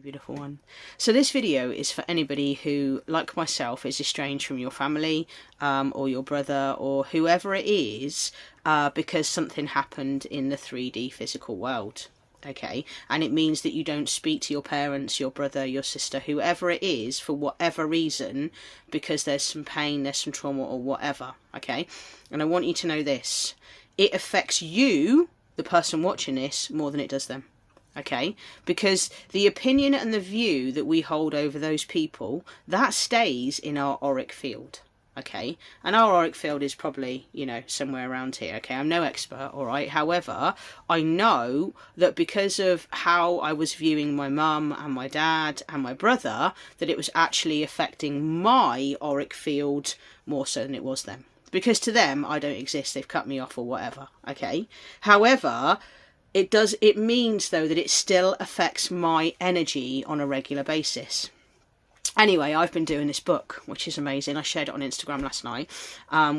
Beautiful one. So this video is for anybody who, like myself, is estranged from your family or your brother or whoever it is because something happened in the 3D physical world. Okay, and it means that you don't speak to your parents, your brother, your sister, whoever it is, for whatever reason, because there's some pain, there's some trauma or whatever. Okay, and I want you to know this: it affects you, the person watching this, more than it does them. Okay, because the opinion and the view that we hold over those people, that stays in our auric field. Okay, and our auric field is probably, you know, somewhere around here. Okay, I'm no expert, all right. However, I know that because of how I was viewing my mum and my dad and my brother, that it was actually affecting my auric field more so than it was them. Because to them, I don't exist, they've cut me off or whatever. Okay, however, it means though that it still affects my energy on a regular basis. Anyway, I've been doing this book, which is amazing. I shared it on Instagram last night,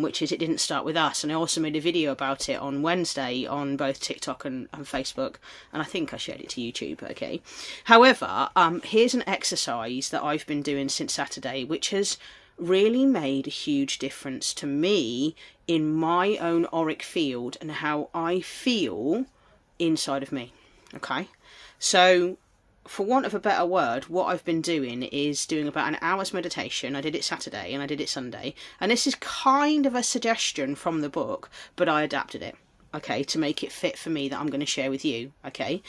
which is It Didn't Start With Us. And I also made a video about it on Wednesday on both TikTok and Facebook. And I think I shared it to YouTube, okay? However, here's an exercise that I've been doing since Saturday, which has really made a huge difference to me in my own auric field and how I feel inside of me. Okay, so for want of a better word, what I've been doing is doing about an hour's meditation. I did it Saturday and I did it Sunday, and this is kind of a suggestion from the book, but I adapted it, okay, to make it fit for me, that I'm going to share with you. Okay,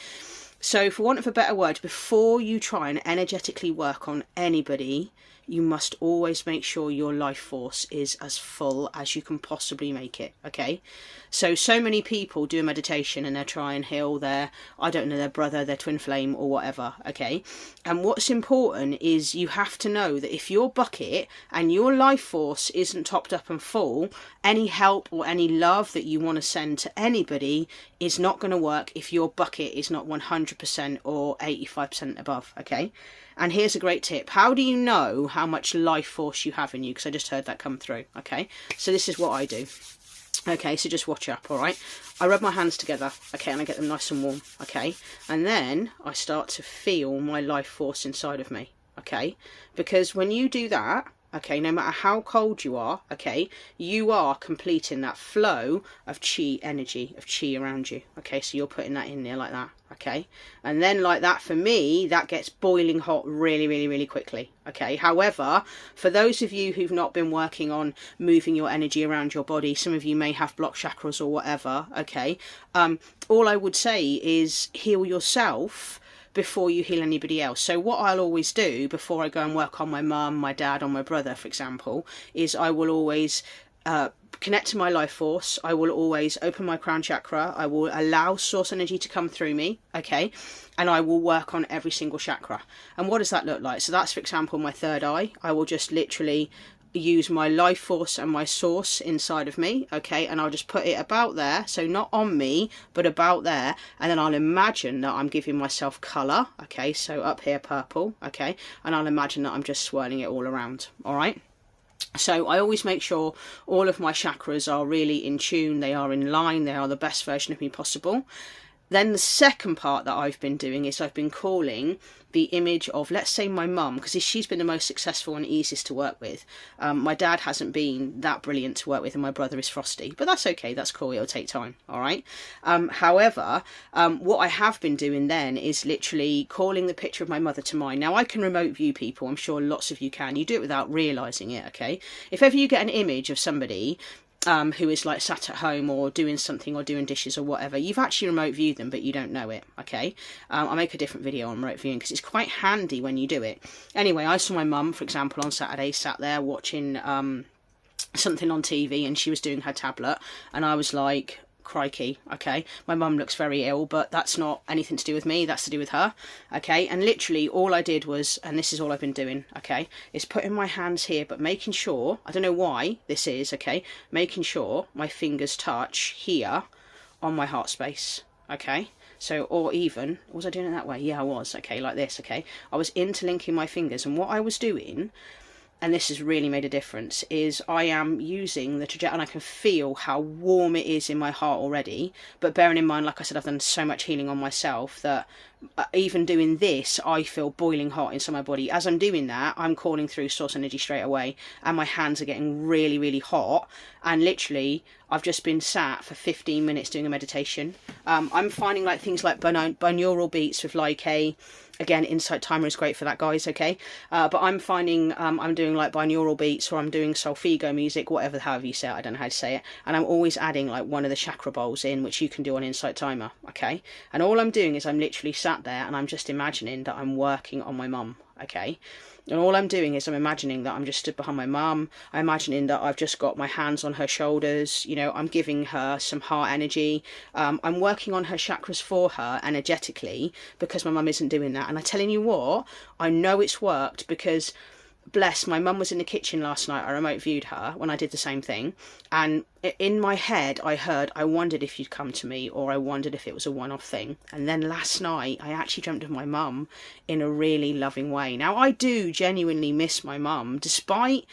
so for want of a better word, before you try and energetically work on anybody, you must always make sure your life force is as full as you can possibly make it. Okay, so many people do a meditation and they try and heal their, I don't know, their brother, their twin flame or whatever. Okay, and what's important is you have to know that if your bucket and your life force isn't topped up and full, any help or any love that you want to send to anybody is not going to work if your bucket is not 100% or 85% above. Okay, and here's a great tip. How do you know how much life force you have in you? Because I just heard that come through. Okay, so this is what I do. Okay, so just watch up, all right? I rub my hands together, okay, and I get them nice and warm, okay? And then I start to feel my life force inside of me, okay? Because when you do that, okay, no matter how cold you are, okay, you are completing that flow of chi energy, of chi around you, okay? So you're putting that in there like that, okay? And then like that, for me, that gets boiling hot really, really, really quickly, okay? However, for those of you who've not been working on moving your energy around your body, some of you may have blocked chakras or whatever, okay? All I would say is heal yourself before you heal anybody else. So what I'll always do before I go and work on my mum, my dad or my brother, for example, is I will always connect to my life force. I will always open my crown chakra. I will allow source energy to come through me, okay? And I will work on every single chakra. And what does that look like? So that's, for example, my third eye. I will just literally use my life force and my source inside of me, okay, and I'll just put it about there, so not on me but about there, and then I'll imagine that I'm giving myself colour, okay, so up here purple, okay, and I'll imagine that I'm just swirling it all around. All right, so I always make sure all of my chakras are really in tune, they are in line, they are the best version of me possible. Then the second part that I've been doing is I've been calling the image of, let's say, my mum, because she's been the most successful and easiest to work with. My dad hasn't been that brilliant to work with, and my brother is frosty, but that's okay, that's cool, it'll take time, all right? However, what I have been doing then is literally calling the picture of my mother to mind. Now, I can remote view people, I'm sure lots of you can. You do it without realising it, okay? If ever you get an image of somebody who is like sat at home or doing something or doing dishes or whatever, you've actually remote viewed them but you don't know it, okay? I'll make a different video on remote viewing because it's quite handy when you do it. Anyway, I saw my mum, for example, on Saturday sat there watching something on TV and she was doing her tablet, and I was like, crikey, okay, my mum looks very ill, but that's not anything to do with me, that's to do with her, okay? And literally all I did was, and this is all I've been doing, okay, is putting my hands here, but making sure, I don't know why this is, okay, making sure my fingers touch here on my heart space, okay? So, or even, was I doing it that way? Yeah, I was, okay, like this, okay? I was interlinking my fingers, and what I was doing, and this has really made a difference, is I am using the trajectory, and I can feel how warm it is in my heart already. But bearing in mind, like I said, I've done so much healing on myself that even doing this, I feel boiling hot inside my body. As I'm doing that, I'm calling through source energy straight away, and my hands are getting really, really hot. And literally, I've just been sat for 15 minutes doing a meditation. I'm finding like things like binaural beats with like again, Insight Timer is great for that, guys, okay? But I'm finding I'm doing like binaural beats, or I'm doing solfego music, whatever, however you say it, I don't know how to say it. And I'm always adding like one of the chakra bowls in, which you can do on Insight Timer, okay? And all I'm doing is I'm literally sat there and I'm just imagining that I'm working on my mum, okay? And all I'm doing is I'm imagining that I'm just stood behind my mum. I'm imagining that I've just got my hands on her shoulders. You know, I'm giving her some heart energy. I'm working on her chakras for her energetically, because my mum isn't doing that. And I'm telling you what, I know it's worked, because bless, my mum was in the kitchen last night. I remote viewed her when I did the same thing, and in my head I heard, I wondered if you'd come to me, or I wondered if it was a one-off thing. And then last night I actually dreamt of my mum in a really loving way. Now, I do genuinely miss my mum, despite,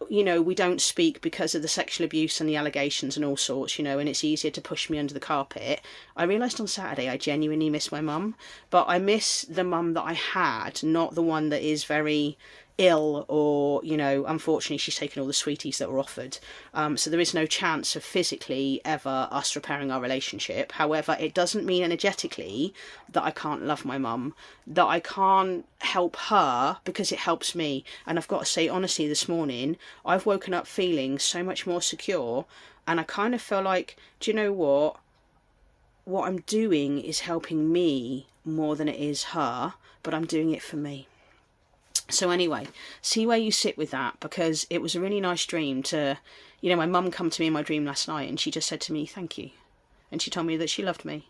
you know, we don't speak because of the sexual abuse and the allegations and all sorts, you know, and it's easier to push me under the carpet. I realised on Saturday I genuinely miss my mum, but I miss the mum that I had, not the one that is very ill, or, you know, unfortunately she's taken all the sweeties that were offered. So there is no chance of physically ever us repairing our relationship. However, it doesn't mean energetically that I can't love my mum, that I can't help her, because it helps me. And I've got to say, honestly, this morning I've woken up feeling so much more secure, and I kind of feel like, do you know what I'm doing is helping me more than it is her, but I'm doing it for me. So anyway, see where you sit with that, because it was a really nice dream to, you know, my mum come to me in my dream last night, and she just said to me, thank you. And she told me that she loved me.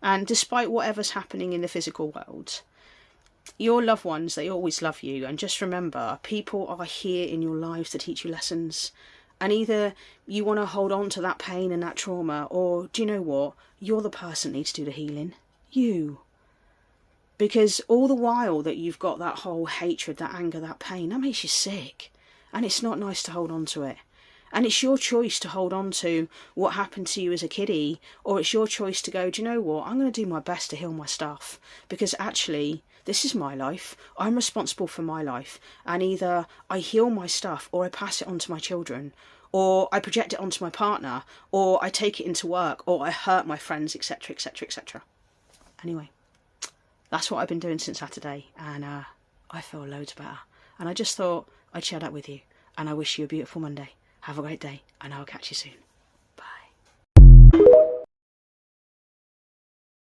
And despite whatever's happening in the physical world, your loved ones, they always love you. And just remember, people are here in your lives to teach you lessons. And either you want to hold on to that pain and that trauma, or do you know what? You're the person that needs to do the healing. You. Because all the while that you've got that whole hatred, that anger, that pain, that makes you sick. And it's not nice to hold on to it. And it's your choice to hold on to what happened to you as a kiddie, or it's your choice to go, do you know what? I'm going to do my best to heal my stuff. Because actually, this is my life. I'm responsible for my life. And either I heal my stuff, or I pass it on to my children, or I project it onto my partner, or I take it into work, or I hurt my friends, etc., etc., etc. Anyway. That's what I've been doing since Saturday, and I feel loads better. And I just thought I'd share that with you. And I wish you a beautiful Monday. Have a great day, and I'll catch you soon.